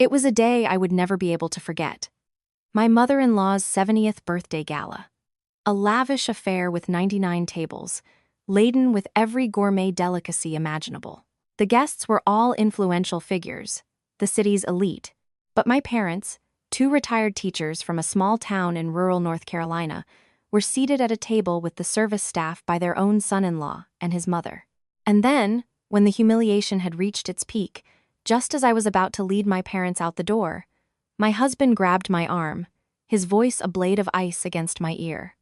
It was a day I would never be able to forget. My mother-in-law's 70th birthday gala. A lavish affair with 99 tables, laden with every gourmet delicacy imaginable. The guests were all influential figures, the city's elite, but my parents, two retired teachers from a small town in rural North Carolina, were seated at a table with the service staff by their own son-in-law and his mother. And then, when the humiliation had reached its peak, just as I was about to lead my parents out the door, my husband grabbed my arm, his voice a blade of ice against my ear.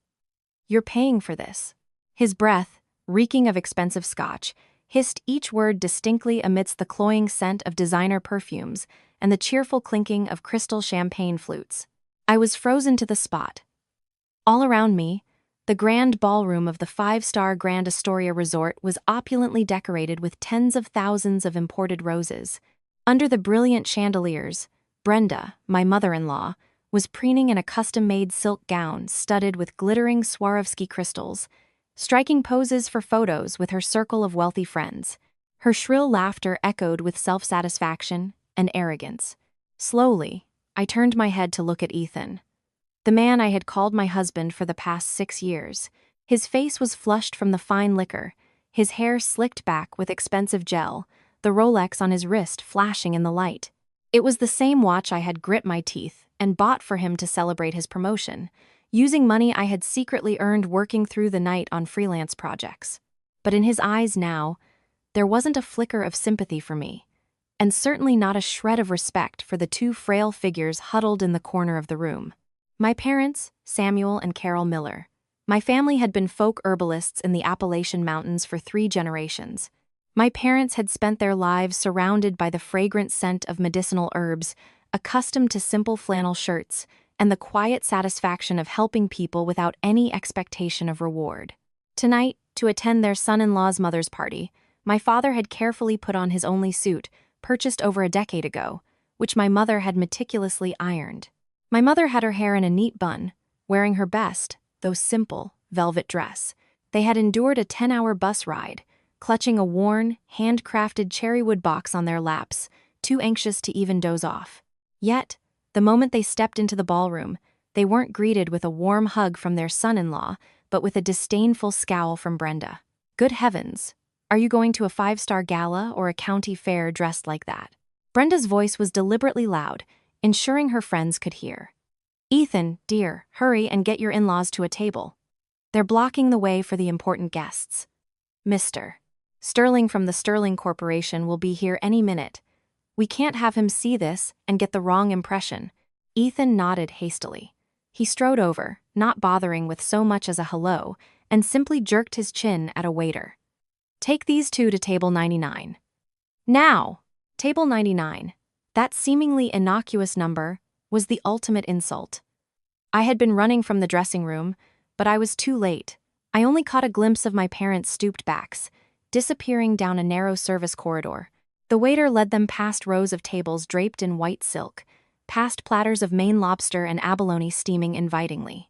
"You're paying for this." His breath, reeking of expensive scotch, hissed each word distinctly amidst the cloying scent of designer perfumes and the cheerful clinking of crystal champagne flutes. I was frozen to the spot. All around me, the grand ballroom of the five-star Grand Astoria Resort was opulently decorated with tens of thousands of imported roses. Under the brilliant chandeliers, Brenda, my mother-in-law, was preening in a custom-made silk gown studded with glittering Swarovski crystals, striking poses for photos with her circle of wealthy friends. Her shrill laughter echoed with self-satisfaction and arrogance. Slowly, I turned my head to look at Ethan, the man I had called my husband for the past 6 years. His face was flushed from the fine liquor, his hair slicked back with expensive gel, the Rolex on his wrist flashing in the light. It was the same watch I had grit my teeth and bought for him to celebrate his promotion, using money I had secretly earned working through the night on freelance projects. But in his eyes now, there wasn't a flicker of sympathy for me, and certainly not a shred of respect for the two frail figures huddled in the corner of the room. My parents, Samuel and Carol Miller. My family had been folk herbalists in the Appalachian Mountains for 3 generations. My parents had spent their lives surrounded by the fragrant scent of medicinal herbs, accustomed to simple flannel shirts, and the quiet satisfaction of helping people without any expectation of reward. Tonight, to attend their son-in-law's mother's party, my father had carefully put on his only suit, purchased over a decade ago, which my mother had meticulously ironed. My mother had her hair in a neat bun, wearing her best, though simple, velvet dress. They had endured a 10-hour bus ride, clutching a worn, handcrafted cherrywood box on their laps, too anxious to even doze off. Yet, the moment they stepped into the ballroom, they weren't greeted with a warm hug from their son-in-law, but with a disdainful scowl from Brenda. "Good heavens, are you going to a 5-star gala or a county fair dressed like that?" Brenda's voice was deliberately loud, ensuring her friends could hear. "Ethan, dear, hurry and get your in-laws to a table. They're blocking the way for the important guests. Mr. Sterling from the Sterling Corporation will be here any minute. We can't have him see this and get the wrong impression." Ethan nodded hastily. He strode over, not bothering with so much as a hello, and simply jerked his chin at a waiter. "Take these two to table 99. Now!" Table 99, that seemingly innocuous number, was the ultimate insult. I had been running from the dressing room, but I was too late. I only caught a glimpse of my parents' stooped backs, disappearing down a narrow service corridor. The waiter led them past rows of tables draped in white silk, past platters of Maine lobster and abalone steaming invitingly.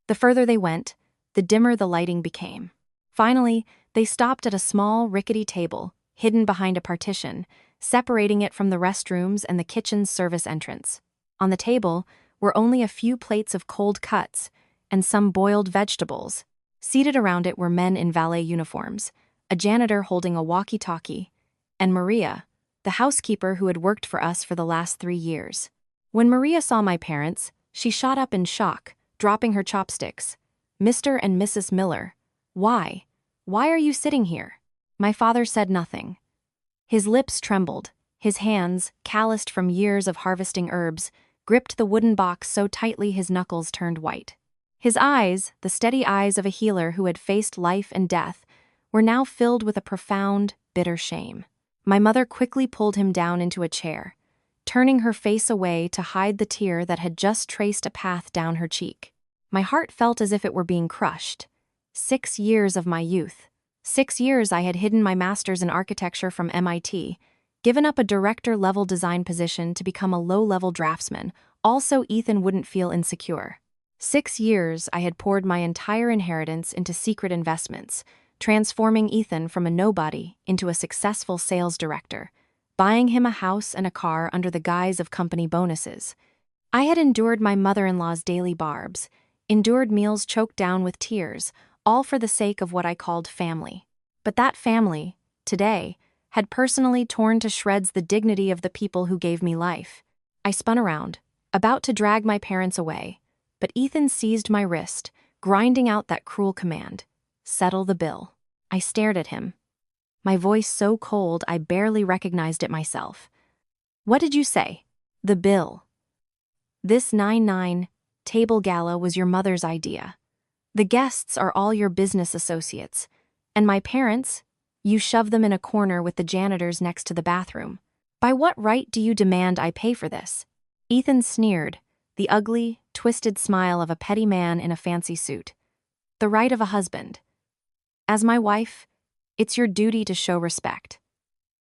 The further they went, the dimmer the lighting became. Finally, they stopped at a small, rickety table, hidden behind a partition, separating it from the restrooms and the kitchen's service entrance. On the table were only a few plates of cold cuts and some boiled vegetables. Seated around it were men in valet uniforms, a janitor holding a walkie-talkie, and Maria, the housekeeper who had worked for us for the last 3 years. When Maria saw my parents, she shot up in shock, dropping her chopsticks. "Mr. and Mrs. Miller, why? Why are you sitting here?" My father said nothing. His lips trembled, his hands, calloused from years of harvesting herbs, gripped the wooden box so tightly his knuckles turned white. His eyes, the steady eyes of a healer who had faced life and death, were now filled with a profound, bitter shame. My mother quickly pulled him down into a chair, turning her face away to hide the tear that had just traced a path down her cheek. My heart felt as if it were being crushed. 6 years of my youth. 6 years I had hidden my master's in architecture from MIT, given up a director-level design position to become a low-level draftsman, also Ethan wouldn't feel insecure. 6 years I had poured my entire inheritance into secret investments, transforming Ethan from a nobody into a successful sales director. buying him a house and a car under the guise of company bonuses. I had endured my mother-in-law's daily barbs, endured meals choked down with tears, all for the sake of what I called family. But that family, today, had personally torn to shreds the dignity of the people who gave me life. I spun around, about to drag my parents away, but Ethan seized my wrist, grinding out that cruel command, "Settle the bill." I stared at him, my voice so cold I barely recognized it myself. "What did you say?" "The bill. This 9-9 table gala was your mother's idea. The guests are all your business associates, and my parents, you shove them in a corner with the janitors next to the bathroom. By what right do you demand I pay for this?" Ethan sneered, the ugly, twisted smile of a petty man in a fancy suit. "The right of a husband. As my wife, it's your duty to show respect.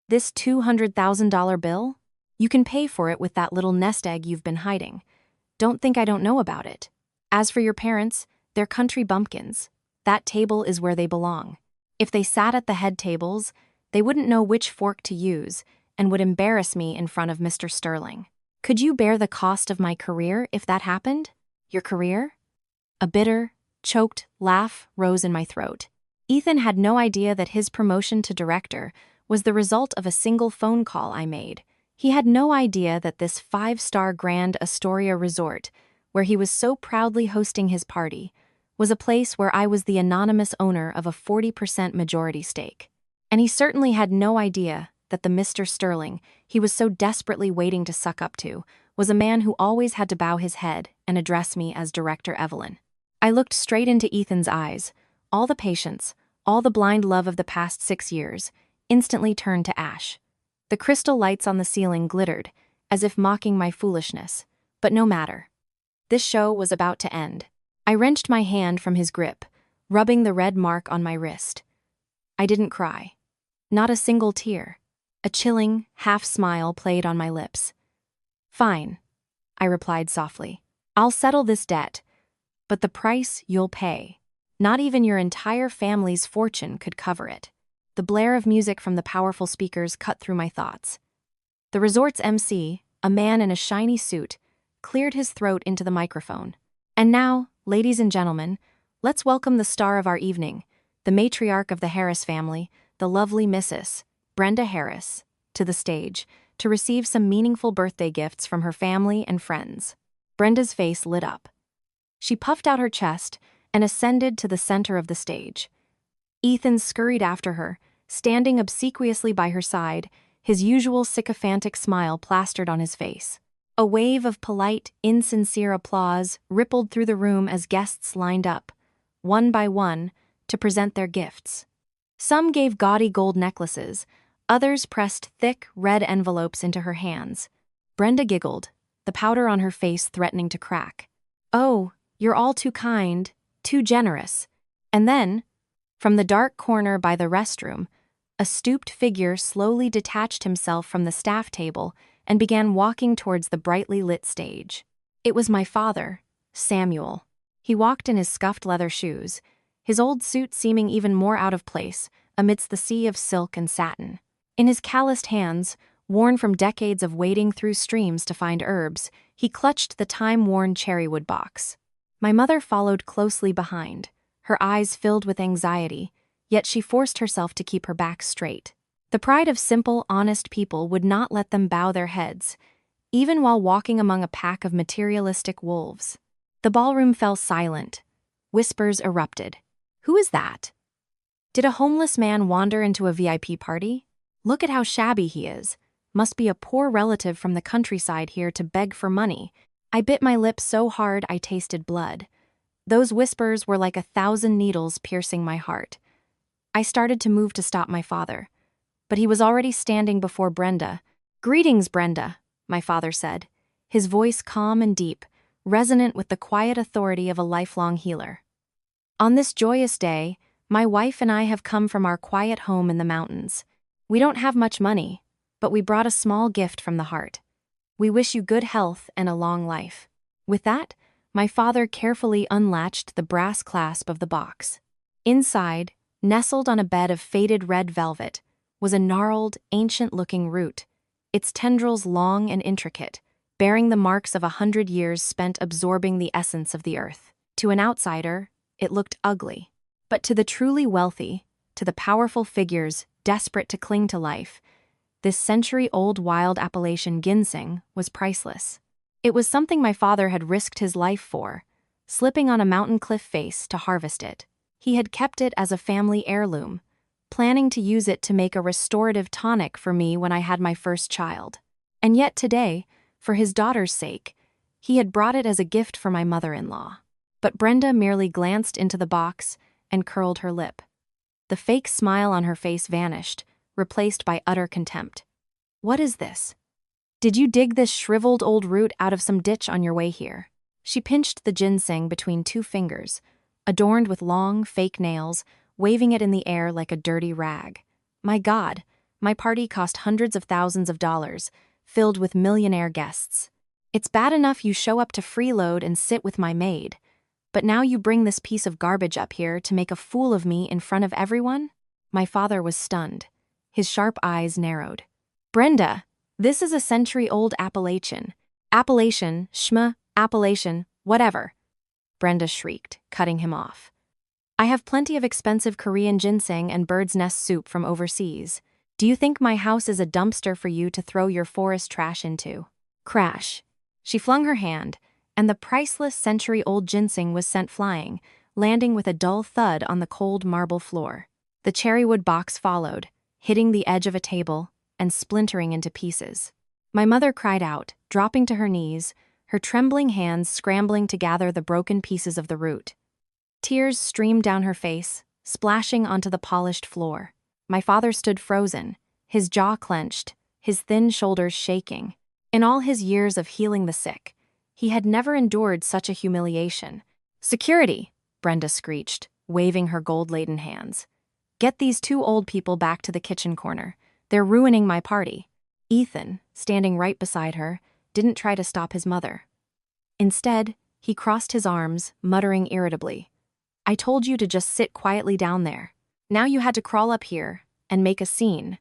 This $200,000 bill? You can pay for it with that little nest egg you've been hiding. Don't think I don't know about it. As for your parents, they're country bumpkins. That table is where they belong. If they sat at the head tables, they wouldn't know which fork to use and would embarrass me in front of Mr. Sterling. Could you bear the cost of my career if that happened? Your career?" A bitter, choked laugh rose in my throat. Ethan had no idea that his promotion to director was the result of a single phone call I made. He had no idea that this 5-star Grand Astoria resort, where he was so proudly hosting his party, was a place where I was the anonymous owner of a 40% majority stake. And he certainly had no idea that the Mr. Sterling he was so desperately waiting to suck up to was a man who always had to bow his head and address me as Director Evelyn. I looked straight into Ethan's eyes. All the patience, all the blind love of the past 6 years, instantly turned to ash. The crystal lights on the ceiling glittered, as if mocking my foolishness, but no matter. This show was about to end. I wrenched my hand from his grip, rubbing the red mark on my wrist. I didn't cry. Not a single tear. A chilling, half-smile played on my lips. "Fine," I replied softly. "I'll settle this debt, but the price you'll pay. Not even your entire family's fortune could cover it." The blare of music from the powerful speakers cut through my thoughts. The resort's MC, a man in a shiny suit, cleared his throat into the microphone. "And now, ladies and gentlemen, let's welcome the star of our evening, the matriarch of the Harris family, the lovely Mrs. Brenda Harris, to the stage, to receive some meaningful birthday gifts from her family and friends." Brenda's face lit up. She puffed out her chest and ascended to the center of the stage. Ethan scurried after her, standing obsequiously by her side, his usual sycophantic smile plastered on his face. A wave of polite, insincere applause rippled through the room as guests lined up, one by one, to present their gifts. Some gave gaudy gold necklaces, others pressed thick, red envelopes into her hands. Brenda giggled, the powder on her face threatening to crack. "Oh, you're all too kind, too generous." And then, from the dark corner by the restroom, a stooped figure slowly detached himself from the staff table and began walking towards the brightly lit stage. It was my father, Samuel. He walked in his scuffed leather shoes, his old suit seeming even more out of place amidst the sea of silk and satin. In his calloused hands, worn from decades of wading through streams to find herbs, he clutched the time-worn cherrywood box. My mother followed closely behind, her eyes filled with anxiety, yet she forced herself to keep her back straight. The pride of simple, honest people would not let them bow their heads, even while walking among a pack of materialistic wolves. The ballroom fell silent. Whispers erupted. "Who is that? Did a homeless man wander into a VIP party? Look at how shabby he is. Must be a poor relative from the countryside here to beg for money." I bit my lip so hard I tasted blood. Those whispers were like 1,000 needles piercing my heart. I started to move to stop my father, but he was already standing before Brenda. "Greetings, Brenda," my father said, his voice calm and deep, resonant with the quiet authority of a lifelong healer. "On this joyous day, my wife and I have come from our quiet home in the mountains. We don't have much money, but we brought a small gift from the heart. We wish you good health and a long life." With that, my father carefully unlatched the brass clasp of the box. Inside, nestled on a bed of faded red velvet, was a gnarled, ancient-looking root, its tendrils long and intricate, bearing the marks of 100 years spent absorbing the essence of the earth. To an outsider, it looked ugly. But to the truly wealthy, to the powerful figures desperate to cling to life, this century-old wild Appalachian ginseng was priceless. It was something my father had risked his life for, slipping on a mountain cliff face to harvest it. He had kept it as a family heirloom, planning to use it to make a restorative tonic for me when I had my first child. And yet today, for his daughter's sake, he had brought it as a gift for my mother-in-law. But Brenda merely glanced into the box and curled her lip. The fake smile on her face vanished, replaced by utter contempt. "What is this? Did you dig this shriveled old root out of some ditch on your way here?" She pinched the ginseng between two fingers, adorned with long, fake nails, waving it in the air like a dirty rag. "My God, my party cost hundreds of thousands of dollars, filled with millionaire guests. It's bad enough you show up to freeload and sit with my maid, but now you bring this piece of garbage up here to make a fool of me in front of everyone?" My father was stunned. His sharp eyes narrowed. "Brenda, this is a century-old Appalachian. Appalachian, Appalachian, whatever," Brenda shrieked, cutting him off. "I have plenty of expensive Korean ginseng and bird's nest soup from overseas. Do you think my house is a dumpster for you to throw your forest trash into?" Crash. She flung her hand, and the priceless century-old ginseng was sent flying, landing with a dull thud on the cold marble floor. The cherrywood box followed, hitting the edge of a table and splintering into pieces. My mother cried out, dropping to her knees, her trembling hands scrambling to gather the broken pieces of the root. Tears streamed down her face, splashing onto the polished floor. My father stood frozen, his jaw clenched, his thin shoulders shaking. In all his years of healing the sick, he had never endured such a humiliation. "Security!" Brenda screeched, waving her gold-laden hands. "Get these two old people back to the kitchen corner. They're ruining my party." Ethan, standing right beside her, didn't try to stop his mother. Instead, he crossed his arms, muttering irritably, "I told you to just sit quietly down there. Now you had to crawl up here and make a scene.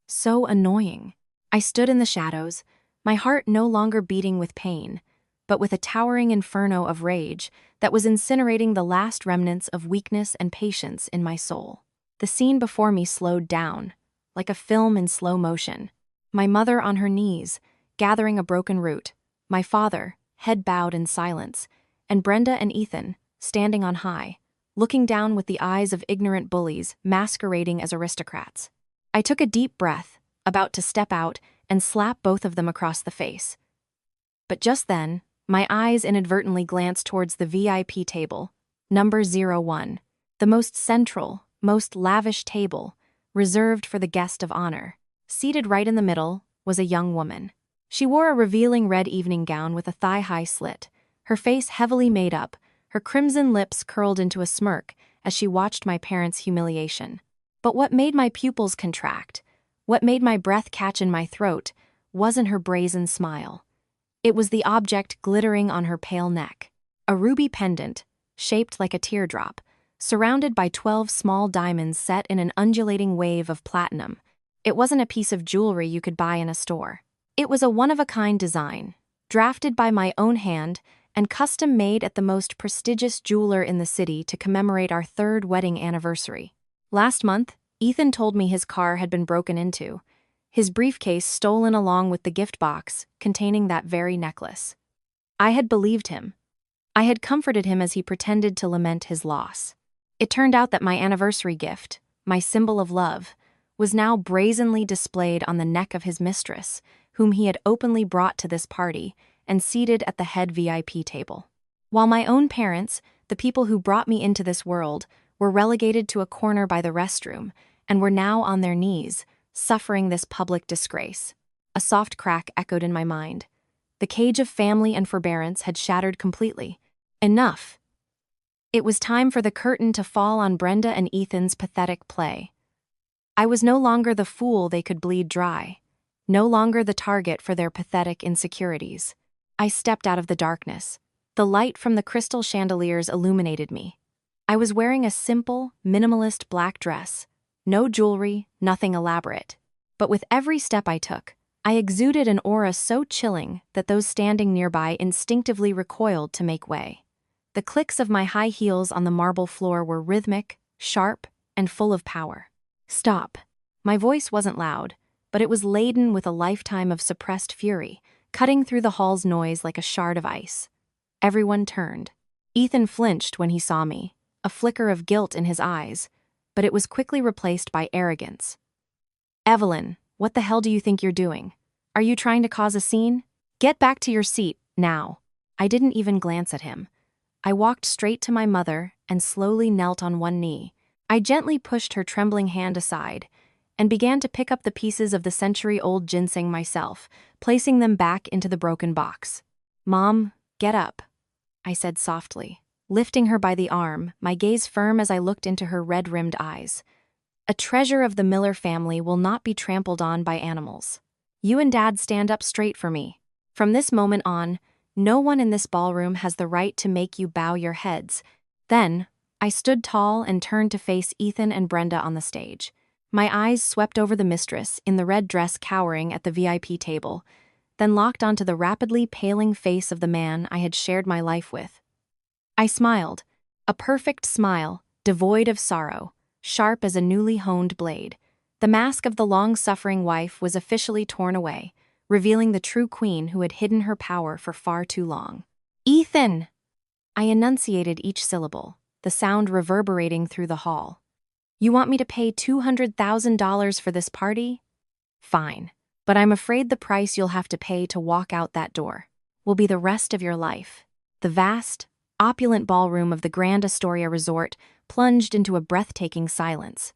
So annoying." I stood in the shadows, my heart no longer beating with pain, but with a towering inferno of rage that was incinerating the last remnants of weakness and patience in my soul. The scene before me slowed down, like a film in slow motion. My mother on her knees, gathering a broken root, my father, head bowed in silence, and Brenda and Ethan, standing on high, looking down with the eyes of ignorant bullies masquerading as aristocrats. I took a deep breath, about to step out and slap both of them across the face. But just then, my eyes inadvertently glanced towards the VIP table, number 01, the most central, most lavish table, reserved for the guest of honor. Seated right in the middle was a young woman. She wore a revealing red evening gown with a thigh-high slit, her face heavily made up, her crimson lips curled into a smirk as she watched my parents' humiliation. But what made my pupils contract, what made my breath catch in my throat, wasn't her brazen smile. It was the object glittering on her pale neck, a ruby pendant, shaped like a teardrop, surrounded by 12 small diamonds set in an undulating wave of platinum. It wasn't a piece of jewelry you could buy in a store. It was a one-of-a-kind design, drafted by my own hand and custom made at the most prestigious jeweler in the city to commemorate our 3rd wedding anniversary. Last month, Ethan told me his car had been broken into, his briefcase stolen along with the gift box containing that very necklace. I had believed him. I had comforted him as he pretended to lament his loss. It turned out that my anniversary gift, my symbol of love, was now brazenly displayed on the neck of his mistress, whom he had openly brought to this party and seated at the head VIP table. While my own parents, the people who brought me into this world, were relegated to a corner by the restroom and were now on their knees, suffering this public disgrace. A soft crack echoed in my mind. The cage of family and forbearance had shattered completely. Enough. It was time for the curtain to fall on Brenda and Ethan's pathetic play. I was no longer the fool they could bleed dry, no longer the target for their pathetic insecurities. I stepped out of the darkness. The light from the crystal chandeliers illuminated me. I was wearing a simple, minimalist black dress, no jewelry, nothing elaborate. But with every step I took, I exuded an aura so chilling that those standing nearby instinctively recoiled to make way. The clicks of my high heels on the marble floor were rhythmic, sharp, and full of power. Stop. My voice wasn't loud, but it was laden with a lifetime of suppressed fury, cutting through the hall's noise like a shard of ice. Everyone turned. Ethan flinched when he saw me, a flicker of guilt in his eyes, but it was quickly replaced by arrogance. "Evelyn, what the hell do you think you're doing? Are you trying to cause a scene? Get back to your seat, now." I didn't even glance at him. I walked straight to my mother and slowly knelt on one knee. I gently pushed her trembling hand aside and began to pick up the pieces of the century-old ginseng myself, placing them back into the broken box. "Mom, get up," I said softly, lifting her by the arm, my gaze firm as I looked into her red-rimmed eyes. "A treasure of the Miller family will not be trampled on by animals. You and Dad stand up straight for me. From this moment on, no one in this ballroom has the right to make you bow your heads." Then, I stood tall and turned to face Ethan and Brenda on the stage. My eyes swept over the mistress in the red dress cowering at the VIP table, then locked onto the rapidly paling face of the man I had shared my life with. I smiled, a perfect smile, devoid of sorrow, sharp as a newly honed blade. The mask of the long-suffering wife was officially torn away, revealing the true queen who had hidden her power for far too long. "Ethan!" I enunciated each syllable, the sound reverberating through the hall. "You want me to pay $200,000 for this party? Fine, but I'm afraid the price you'll have to pay to walk out that door will be the rest of your life." The vast, opulent ballroom of the Grand Astoria Resort plunged into a breathtaking silence.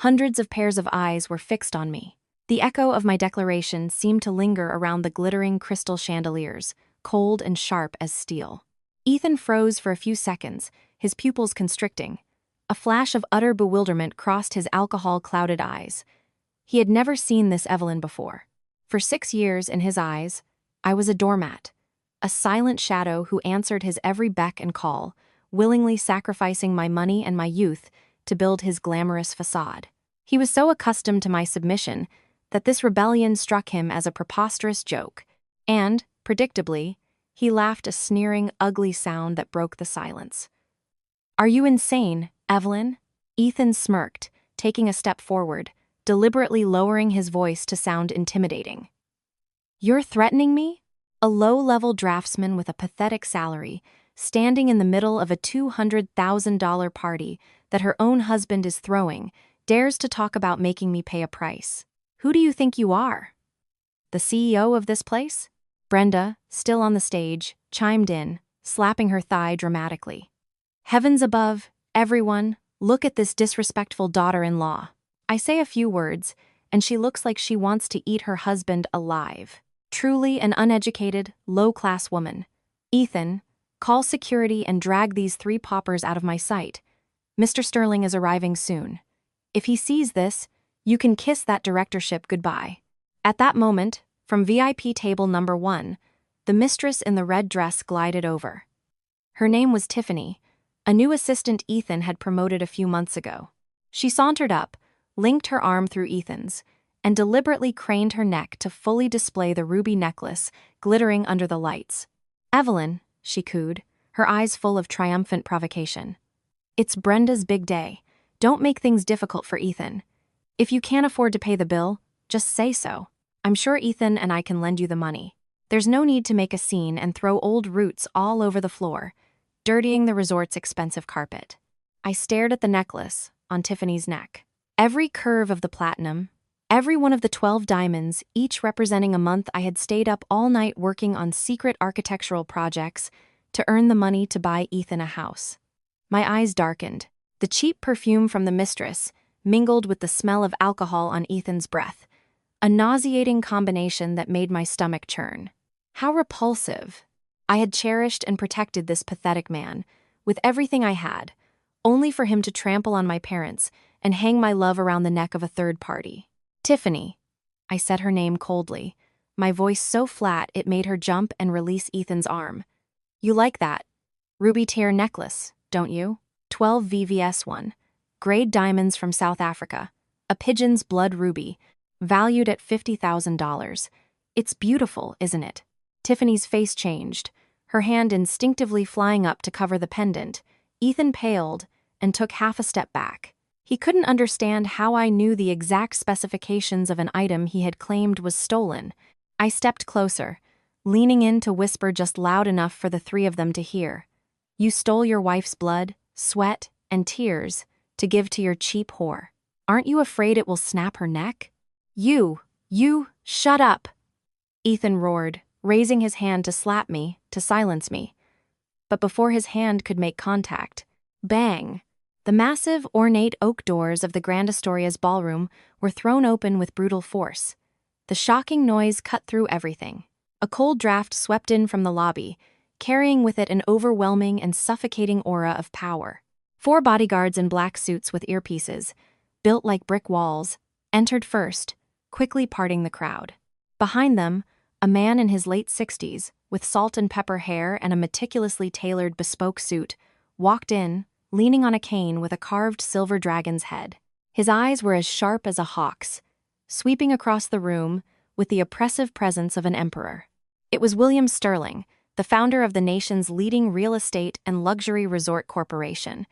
Hundreds of pairs of eyes were fixed on me. The echo of my declaration seemed to linger around the glittering crystal chandeliers, cold and sharp as steel. Ethan froze for a few seconds, his pupils constricting. A flash of utter bewilderment crossed his alcohol-clouded eyes. He had never seen this Evelyn before. For 6 years, in his eyes, I was a doormat, a silent shadow who answered his every beck and call, willingly sacrificing my money and my youth to build his glamorous facade. He was so accustomed to my submission that this rebellion struck him as a preposterous joke, and, predictably, he laughed a sneering, ugly sound that broke the silence. "Are you insane, Evelyn?" Ethan smirked, taking a step forward, deliberately lowering his voice to sound intimidating. "You're threatening me? A low-level draftsman with a pathetic salary, standing in the middle of a $200,000 party that her own husband is throwing, dares to talk about making me pay a price. Who do you think you are? The CEO of this place?" Brenda, still on the stage, chimed in, slapping her thigh dramatically. "Heavens above, everyone, look at this disrespectful daughter-in-law." I say a few words, and she looks like she wants to eat her husband alive. Truly an uneducated, low-class woman. "Ethan, call security and drag these 3 paupers out of my sight. Mr. Sterling is arriving soon. If he sees this, you can kiss that directorship goodbye." At that moment, from VIP table number 1, the mistress in the red dress glided over. Her name was Tiffany, a new assistant Ethan had promoted a few months ago. She sauntered up, linked her arm through Ethan's, and deliberately craned her neck to fully display the ruby necklace glittering under the lights. "Evelyn," she cooed, her eyes full of triumphant provocation. "It's Brenda's big day. Don't make things difficult for Ethan. If you can't afford to pay the bill, just say so. I'm sure Ethan and I can lend you the money. There's no need to make a scene and throw old roots all over the floor, dirtying the resort's expensive carpet." I stared at the necklace on Tiffany's neck. Every curve of the platinum, every one of the 12 diamonds, each representing a month I had stayed up all night working on secret architectural projects to earn the money to buy Ethan a house. My eyes darkened. The cheap perfume from the mistress mingled with the smell of alcohol on Ethan's breath, a nauseating combination that made my stomach churn. How repulsive. I had cherished and protected this pathetic man, with everything I had, only for him to trample on my parents and hang my love around the neck of a third party. "Tiffany," I said her name coldly, my voice so flat it made her jump and release Ethan's arm. "You like that ruby tear necklace, don't you? 12 VVS1, grade diamonds from South Africa, a pigeon's blood ruby, valued at $50,000. It's beautiful, isn't it? Tiffany's face changed, her hand instinctively flying up to cover the pendant. Ethan paled and took half a step back. He couldn't understand how I knew the exact specifications of an item he had claimed was stolen. I stepped closer, leaning in to whisper just loud enough for the three of them to hear. You stole your wife's blood, sweat, and tears to give to your cheap whore. Aren't you afraid it will snap her neck? You, shut up! Ethan roared, raising his hand to slap me, to silence me. But before his hand could make contact, bang! The massive, ornate oak doors of the Grand Astoria's ballroom were thrown open with brutal force. The shocking noise cut through everything. A cold draft swept in from the lobby, carrying with it an overwhelming and suffocating aura of power. 4 bodyguards in black suits with earpieces, built like brick walls, entered first, quickly parting the crowd. Behind them, a man in his late 60s, with salt and pepper hair and a meticulously tailored bespoke suit, walked in, leaning on a cane with a carved silver dragon's head. His eyes were as sharp as a hawk's, sweeping across the room with the oppressive presence of an emperor. It was William Sterling, the founder of the nation's leading real estate and luxury resort corporation,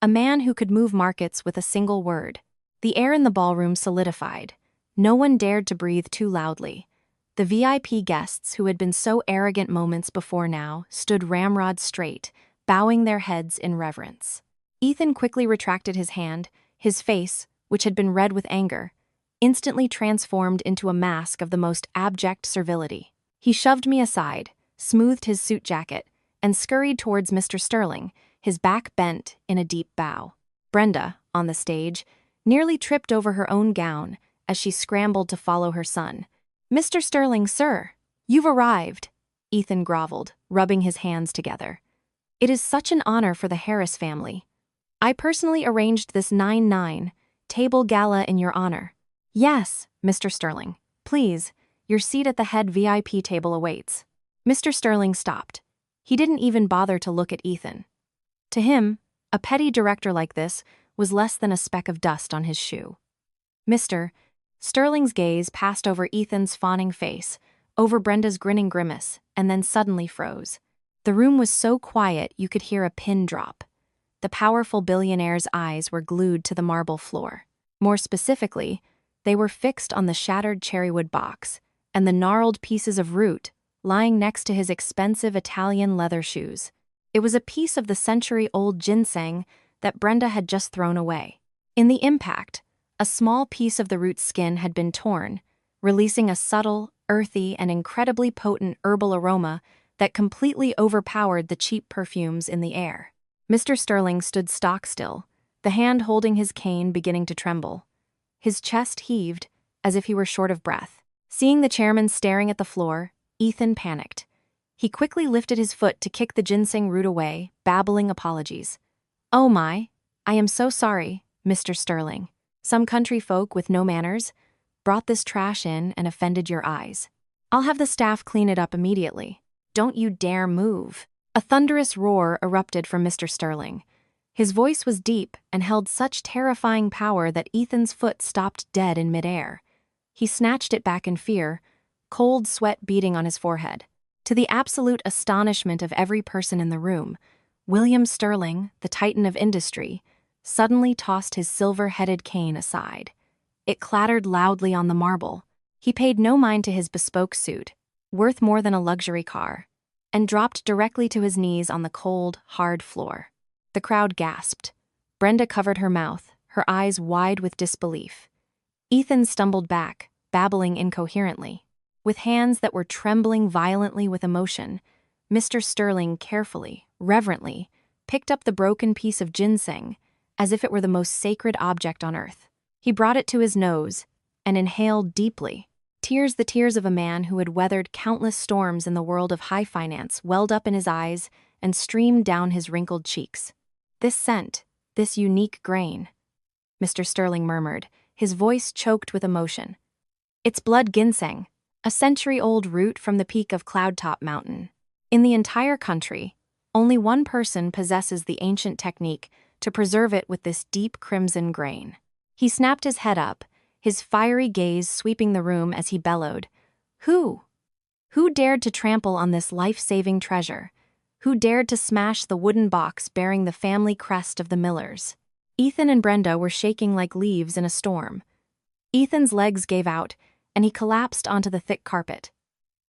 a man who could move markets with a single word. The air in the ballroom solidified. No one dared to breathe too loudly. The VIP guests, who had been so arrogant moments before now, stood ramrod straight, bowing their heads in reverence. Ethan quickly retracted his hand, his face, which had been red with anger, instantly transformed into a mask of the most abject servility. He shoved me aside, smoothed his suit jacket, and scurried towards Mr. Sterling, his back bent in a deep bow. Brenda, on the stage, nearly tripped over her own gown as she scrambled to follow her son. "Mr. Sterling, sir, you've arrived," Ethan groveled, rubbing his hands together. "It is such an honor for the Harris family. I personally arranged this 9-9 table gala in your honor." "Yes, Mr. Sterling. Please, your seat at the head VIP table awaits." Mr. Sterling stopped. He didn't even bother to look at Ethan. To him, a petty director like this was less than a speck of dust on his shoe. Mr. Sterling's gaze passed over Ethan's fawning face, over Brenda's grinning grimace, and then suddenly froze. The room was so quiet you could hear a pin drop. The powerful billionaire's eyes were glued to the marble floor. More specifically, they were fixed on the shattered cherrywood box and the gnarled pieces of root lying next to his expensive Italian leather shoes. It was a piece of the century-old ginseng that Brenda had just thrown away. In the impact, a small piece of the root's skin had been torn, releasing a subtle, earthy, and incredibly potent herbal aroma that completely overpowered the cheap perfumes in the air. Mr. Sterling stood stock-still, the hand holding his cane beginning to tremble. His chest heaved, as if he were short of breath. Seeing the chairman staring at the floor, Ethan panicked. He quickly lifted his foot to kick the ginseng root away, babbling apologies. "Oh my, I am so sorry, Mr. Sterling. Some country folk with no manners brought this trash in and offended your eyes. I'll have the staff clean it up immediately. Don't you dare move." A thunderous roar erupted from Mr. Sterling. His voice was deep and held such terrifying power that Ethan's foot stopped dead in midair. He snatched it back in fear, cold sweat beading on his forehead. To the absolute astonishment of every person in the room, William Sterling, the titan of industry, suddenly tossed his silver-headed cane aside. It clattered loudly on the marble. He paid no mind to his bespoke suit, worth more than a luxury car, and dropped directly to his knees on the cold, hard floor. The crowd gasped. Brenda covered her mouth, her eyes wide with disbelief. Ethan stumbled back, babbling incoherently. With hands that were trembling violently with emotion, Mr. Sterling carefully, reverently, picked up the broken piece of ginseng as if it were the most sacred object on earth. He brought it to his nose and inhaled deeply. The tears of a man who had weathered countless storms in the world of high finance welled up in his eyes and streamed down his wrinkled cheeks. "This scent, this unique grain," Mr. Sterling murmured, his voice choked with emotion. "It's blood ginseng, a century-old root from the peak of Cloudtop Mountain. In the entire country, only one person possesses the ancient technique to preserve it with this deep crimson grain." He snapped his head up, his fiery gaze sweeping the room as he bellowed, "Who? Who dared to trample on this life-saving treasure? Who dared to smash the wooden box bearing the family crest of the Millers?" Ethan and Brenda were shaking like leaves in a storm. Ethan's legs gave out, and he collapsed onto the thick carpet.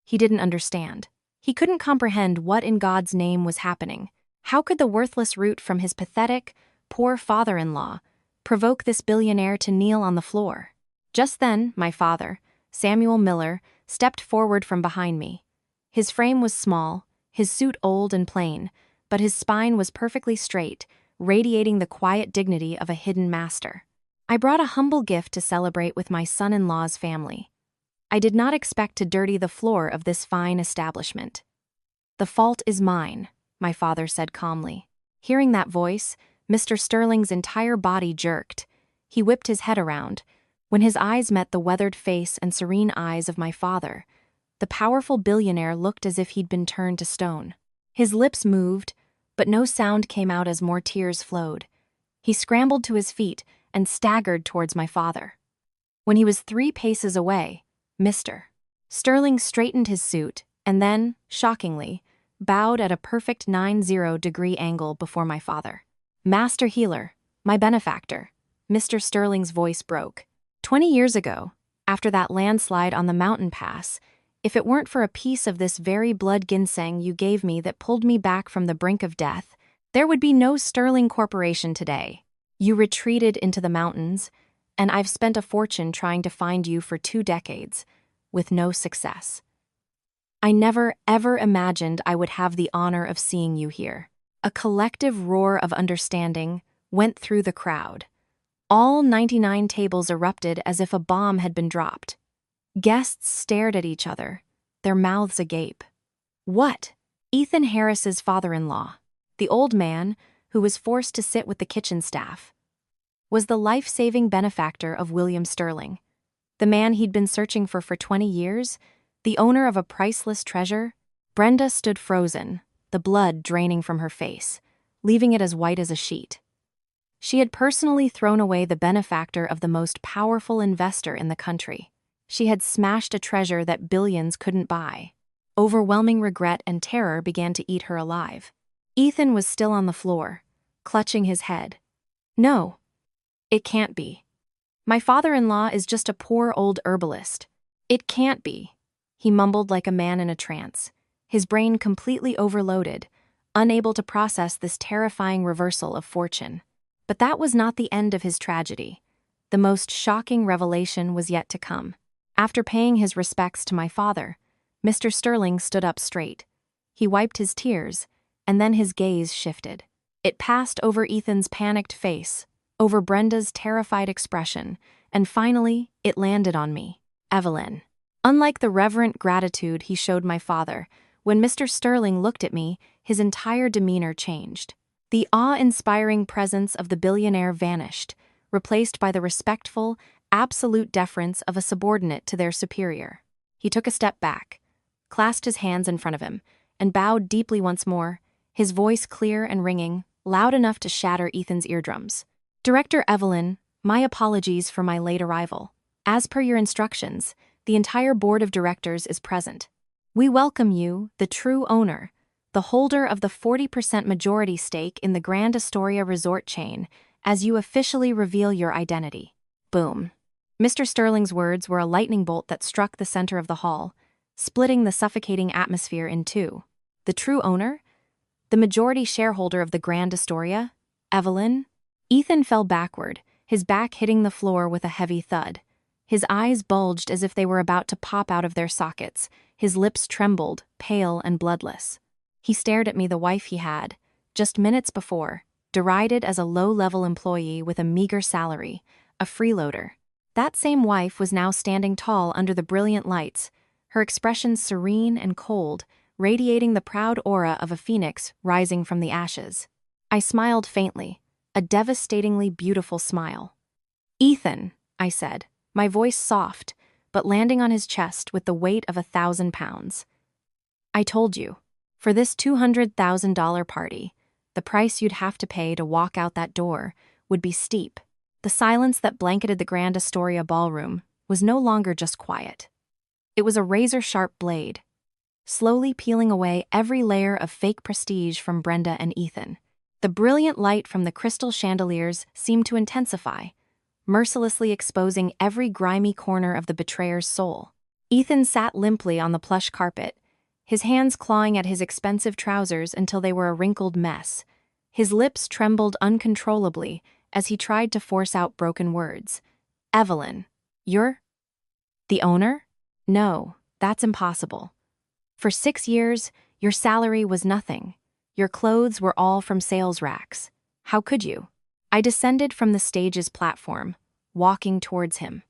He didn't understand. He couldn't comprehend what in God's name was happening. How could the worthless root from his pathetic, poor father-in-law provoke this billionaire to kneel on the floor? Just then, my father, Samuel Miller, stepped forward from behind me. His frame was small, his suit old and plain, but his spine was perfectly straight, radiating the quiet dignity of a hidden master. "I brought a humble gift to celebrate with my son-in-law's family. I did not expect to dirty the floor of this fine establishment." "The fault is mine," my father said calmly. Hearing that voice, Mr. Sterling's entire body jerked. He whipped his head around. When his eyes met the weathered face and serene eyes of my father, the powerful billionaire looked as if he'd been turned to stone. His lips moved, but no sound came out as more tears flowed. He scrambled to his feet and staggered towards my father. When he was 3 paces away, Mr. Sterling straightened his suit and then, shockingly, bowed at a perfect 90-degree angle before my father. "Master Healer, my benefactor," Mr. Sterling's voice broke. "20 years ago, after that landslide on the mountain pass, if it weren't for a piece of this very blood ginseng you gave me that pulled me back from the brink of death, there would be no Sterling Corporation today. You retreated into the mountains, and I've spent a fortune trying to find you for 2 decades, with no success. I never, ever imagined I would have the honor of seeing you here." A collective roar of understanding went through the crowd. All 99 tables erupted as if a bomb had been dropped. Guests stared at each other, their mouths agape. What? Ethan Harris's father-in-law, the old man who was forced to sit with the kitchen staff, was the life-saving benefactor of William Sterling, the man he'd been searching for 20 years, the owner of a priceless treasure. Brenda stood frozen, the blood draining from her face, leaving it as white as a sheet. She had personally thrown away the benefactor of the most powerful investor in the country. She had smashed a treasure that billions couldn't buy. Overwhelming regret and terror began to eat her alive. Ethan was still on the floor, clutching his head. "No, it can't be. My father-in-law is just a poor old herbalist. It can't be," he mumbled like a man in a trance, his brain completely overloaded, unable to process this terrifying reversal of fortune. But that was not the end of his tragedy. The most shocking revelation was yet to come. After paying his respects to my father, Mr. Sterling stood up straight. He wiped his tears, and then his gaze shifted. It passed over Ethan's panicked face, over Brenda's terrified expression, and finally, it landed on me, Evelyn. Unlike the reverent gratitude he showed my father, when Mr. Sterling looked at me, his entire demeanor changed. The awe-inspiring presence of the billionaire vanished, replaced by the respectful, absolute deference of a subordinate to their superior. He took a step back, clasped his hands in front of him, and bowed deeply once more, his voice clear and ringing, loud enough to shatter Ethan's eardrums. "Director Evelyn, my apologies for my late arrival. As per your instructions, the entire board of directors is present. We welcome you, the true owner, the holder of the 40% majority stake in the Grand Astoria resort chain, as you officially reveal your identity." Boom. Mr. Sterling's words were a lightning bolt that struck the center of the hall, splitting the suffocating atmosphere in two. The true owner? The majority shareholder of the Grand Astoria? Evelyn? Ethan fell backward, his back hitting the floor with a heavy thud. His eyes bulged as if they were about to pop out of their sockets. His lips trembled, pale and bloodless. He stared at me, the wife he had, just minutes before, derided as a low-level employee with a meager salary, a freeloader. That same wife was now standing tall under the brilliant lights, her expression serene and cold, radiating the proud aura of a phoenix rising from the ashes. I smiled faintly, a devastatingly beautiful smile. "Ethan," I said, my voice soft, but landing on his chest with the weight of 1,000 pounds. "I told you. For this $200,000 party, the price you'd have to pay to walk out that door would be steep." The silence that blanketed the Grand Astoria ballroom was no longer just quiet. It was a razor-sharp blade, slowly peeling away every layer of fake prestige from Brenda and Ethan. The brilliant light from the crystal chandeliers seemed to intensify, mercilessly exposing every grimy corner of the betrayer's soul. Ethan sat limply on the plush carpet, his hands clawing at his expensive trousers until they were a wrinkled mess. His lips trembled uncontrollably as he tried to force out broken words. "Evelyn, you're the owner? No, that's impossible. For 6 years, your salary was nothing. Your clothes were all from sales racks. How could you?" I descended from the stage's platform, walking towards him.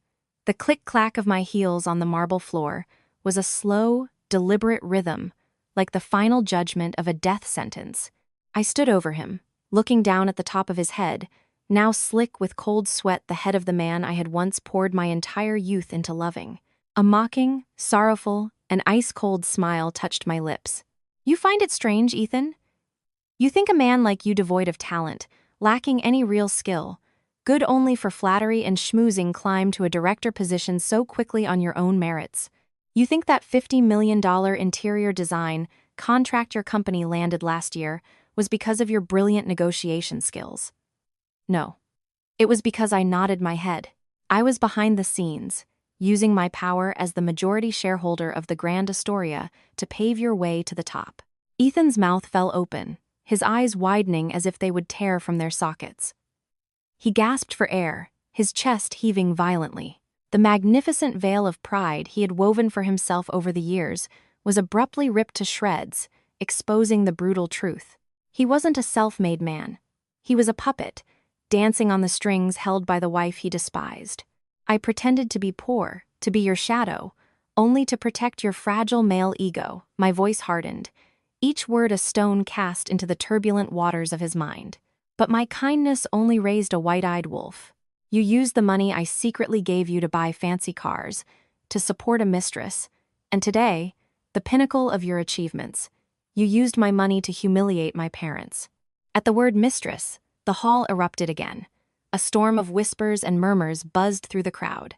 The click-clack of my heels on the marble floor was a slow, deliberate rhythm, like the final judgment of a death sentence. I stood over him, looking down at the top of his head, now slick with cold sweat, the head of the man I had once poured my entire youth into loving. A mocking, sorrowful, and ice-cold smile touched my lips. "You find it strange, Ethan? You think a man like you, devoid of talent, lacking any real skill, good only for flattery and schmoozing, climb to a director position so quickly on your own merits. You think that $50 million interior design contract your company landed last year was because of your brilliant negotiation skills. No. It was because I nodded my head. I was behind the scenes, using my power as the majority shareholder of the Grand Astoria to pave your way to the top." Ethan's mouth fell open, his eyes widening as if they would tear from their sockets. He gasped for air, his chest heaving violently. The magnificent veil of pride he had woven for himself over the years was abruptly ripped to shreds, exposing the brutal truth. He wasn't a self-made man. He was a puppet, dancing on the strings held by the wife he despised. I pretended to be poor, to be your shadow, only to protect your fragile male ego. My voice hardened, each word a stone cast into the turbulent waters of his mind. But my kindness only raised a white-eyed wolf. You used the money I secretly gave you to buy fancy cars, to support a mistress, and today, the pinnacle of your achievements, you used my money to humiliate my parents. At the word mistress, the hall erupted again. A storm of whispers and murmurs buzzed through the crowd.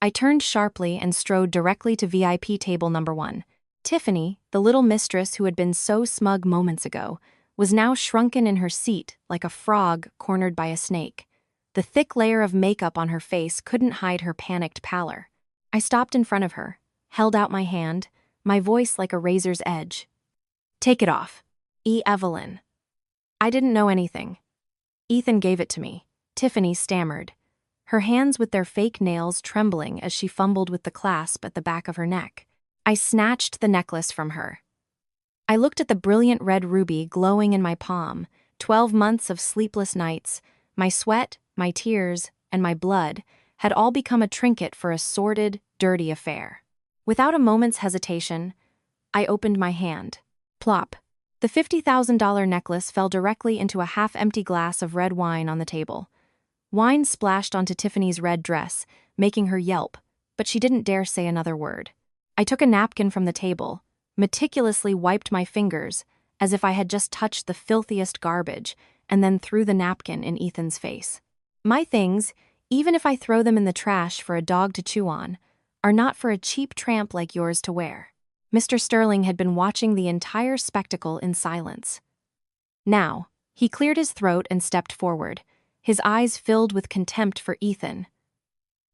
I turned sharply and strode directly to VIP table number 1. Tiffany, the little mistress who had been so smug moments ago, was now shrunken in her seat like a frog cornered by a snake. The thick layer of makeup on her face couldn't hide her panicked pallor. I stopped in front of her, held out my hand, my voice like a razor's edge. "Take it off. Evelyn." I didn't know anything. Ethan gave it to me. Tiffany stammered, her hands with their fake nails trembling as she fumbled with the clasp at the back of her neck. I snatched the necklace from her. I looked at the brilliant red ruby glowing in my palm. 12 months of sleepless nights, my sweat, my tears, and my blood had all become a trinket for a sordid, dirty affair. Without a moment's hesitation, I opened my hand. Plop. The $50,000 necklace fell directly into a half-empty glass of red wine on the table. Wine splashed onto Tiffany's red dress, making her yelp, but she didn't dare say another word. I took a napkin from the table, meticulously wiped my fingers, as if I had just touched the filthiest garbage, and then threw the napkin in Ethan's face. My things, even if I throw them in the trash for a dog to chew on, are not for a cheap tramp like yours to wear. Mr. Sterling had been watching the entire spectacle in silence. Now, he cleared his throat and stepped forward, his eyes filled with contempt for Ethan.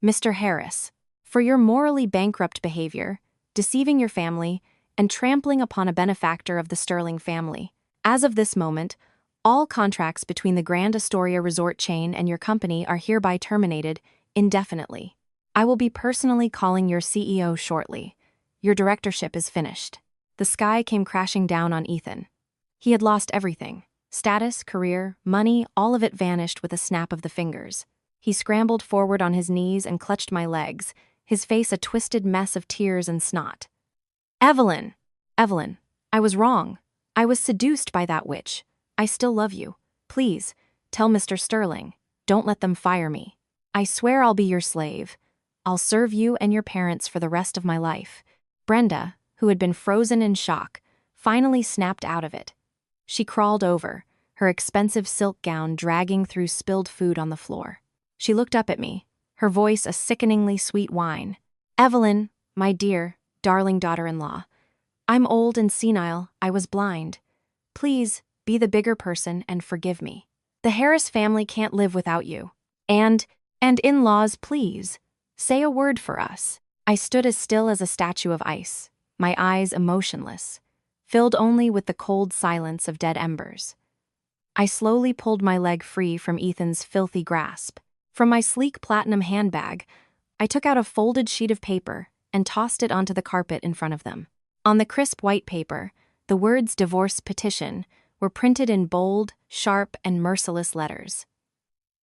"Mr. Harris, for your morally bankrupt behavior, deceiving your family, and trampling upon a benefactor of the Sterling family. As of this moment, all contracts between the Grand Astoria Resort chain and your company are hereby terminated indefinitely. I will be personally calling your CEO shortly. Your directorship is finished." The sky came crashing down on Ethan. He had lost everything. Status, career, money, all of it vanished with a snap of the fingers. He scrambled forward on his knees and clutched my legs, his face a twisted mess of tears and snot. Evelyn, I was wrong. I was seduced by that witch. I still love you. Please, tell Mr. Sterling. Don't let them fire me. I swear I'll be your slave. I'll serve you and your parents for the rest of my life." Brenda, who had been frozen in shock, finally snapped out of it. She crawled over, her expensive silk gown dragging through spilled food on the floor. She looked up at me, her voice a sickeningly sweet whine. "Evelyn, my dear, darling daughter-in-law. I'm old and senile, I was blind. Please, be the bigger person and forgive me. The Harris family can't live without you. And in-laws, please, say a word for us." I stood as still as a statue of ice, my eyes emotionless, filled only with the cold silence of dead embers. I slowly pulled my leg free from Ethan's filthy grasp. From my sleek platinum handbag, I took out a folded sheet of paper and tossed it onto the carpet in front of them. On the crisp white paper, the words "divorce petition" were printed in bold, sharp, and merciless letters.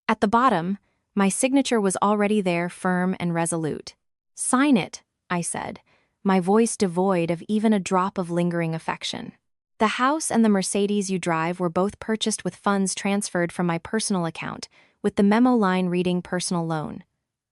At the bottom, my signature was already there, firm and resolute. "Sign it," I said, my voice devoid of even a drop of lingering affection. "The house and the Mercedes you drive were both purchased with funds transferred from my personal account, with the memo line reading personal loan.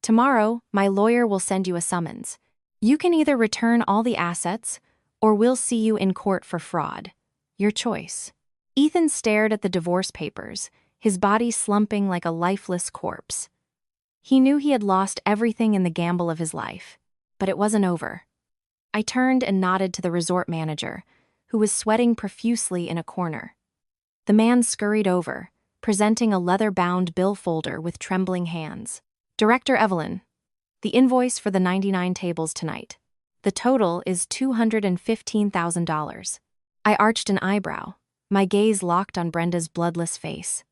Tomorrow, my lawyer will send you a summons. You can either return all the assets, or we'll see you in court for fraud. Your choice." Ethan stared at the divorce papers, his body slumping like a lifeless corpse. He knew he had lost everything in the gamble of his life, but it wasn't over. I turned and nodded to the resort manager, who was sweating profusely in a corner. The man scurried over, presenting a leather-bound bill folder with trembling hands. "Director Evelyn, the invoice for the 99 tables tonight. The total is $215,000. I arched an eyebrow, my gaze locked on Brenda's bloodless face.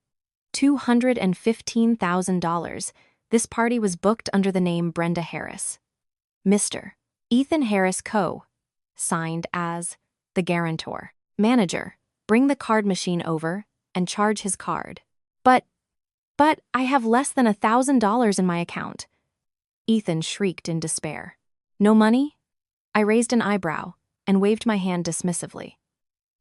$215,000. This party was booked under the name Brenda Harris. Mr. Ethan Harris Co., signed as the guarantor. Manager, bring the card machine over and charge his card." But I have less than $1,000 in my account." Ethan shrieked in despair. "No money?" I raised an eyebrow and waved my hand dismissively.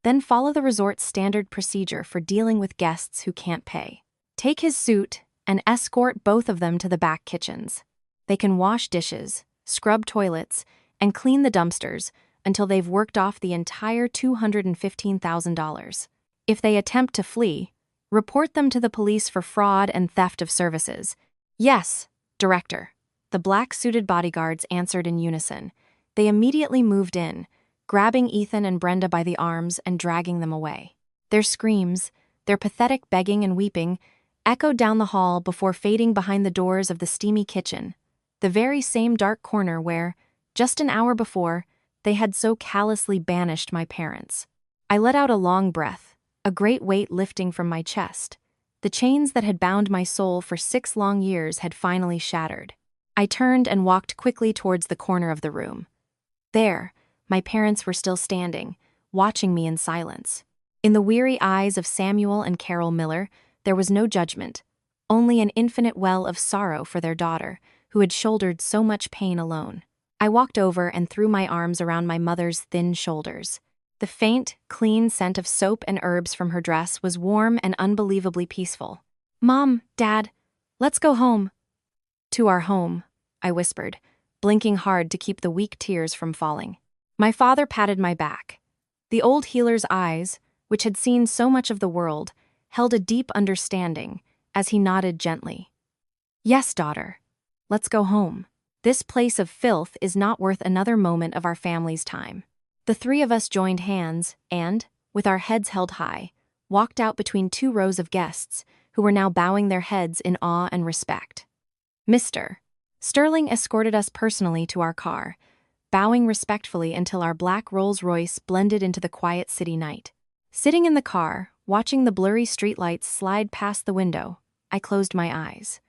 "Then follow the resort's standard procedure for dealing with guests who can't pay. Take his suit and escort both of them to the back kitchens. They can wash dishes, scrub toilets, and clean the dumpsters until they've worked off the entire $215,000. If they attempt to flee, report them to the police for fraud and theft of services." "Yes, Director." The black-suited bodyguards answered in unison. They immediately moved in, grabbing Ethan and Brenda by the arms and dragging them away. Their screams, their pathetic begging and weeping, echoed down the hall before fading behind the doors of the steamy kitchen, the very same dark corner where, just an hour before, they had so callously banished my parents. I let out a long breath, a great weight lifting from my chest. The chains that had bound my soul for 6 long years had finally shattered. I turned and walked quickly towards the corner of the room. There, my parents were still standing, watching me in silence. In the weary eyes of Samuel and Carol Miller, there was no judgment, only an infinite well of sorrow for their daughter, who had shouldered so much pain alone. I walked over and threw my arms around my mother's thin shoulders. The faint, clean scent of soap and herbs from her dress was warm and unbelievably peaceful. "Mom, Dad, let's go home." "To our home," I whispered, blinking hard to keep the weak tears from falling. My father patted my back. The old healer's eyes, which had seen so much of the world, held a deep understanding as he nodded gently. "Yes, daughter. Let's go home. This place of filth is not worth another moment of our family's time." The 3 of us joined hands and, with our heads held high, walked out between 2 rows of guests who were now bowing their heads in awe and respect. Mr. Sterling escorted us personally to our car, bowing respectfully until our black Rolls-Royce blended into the quiet city night. Sitting in the car, watching the blurry streetlights slide past the window, I closed my eyes.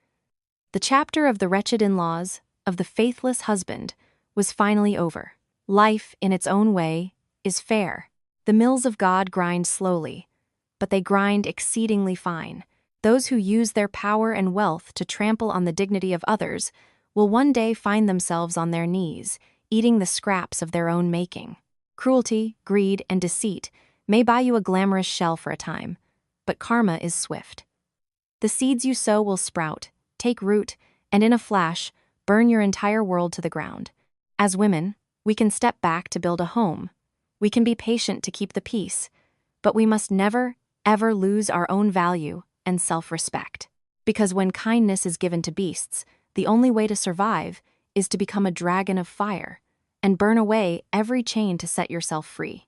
The chapter of the wretched in-laws, of the faithless husband, was finally over. Life, in its own way, is fair. The mills of God grind slowly, but they grind exceedingly fine. Those who use their power and wealth to trample on the dignity of others will one day find themselves on their knees, eating the scraps of their own making. Cruelty, greed, and deceit may buy you a glamorous shell for a time, but karma is swift. The seeds you sow will sprout, take root, and in a flash, burn your entire world to the ground. As women, we can step back to build a home. We can be patient to keep the peace, but we must never, ever lose our own value and self-respect. Because when kindness is given to beasts, the only way to survive is to become a dragon of fire and burn away every chain to set yourself free.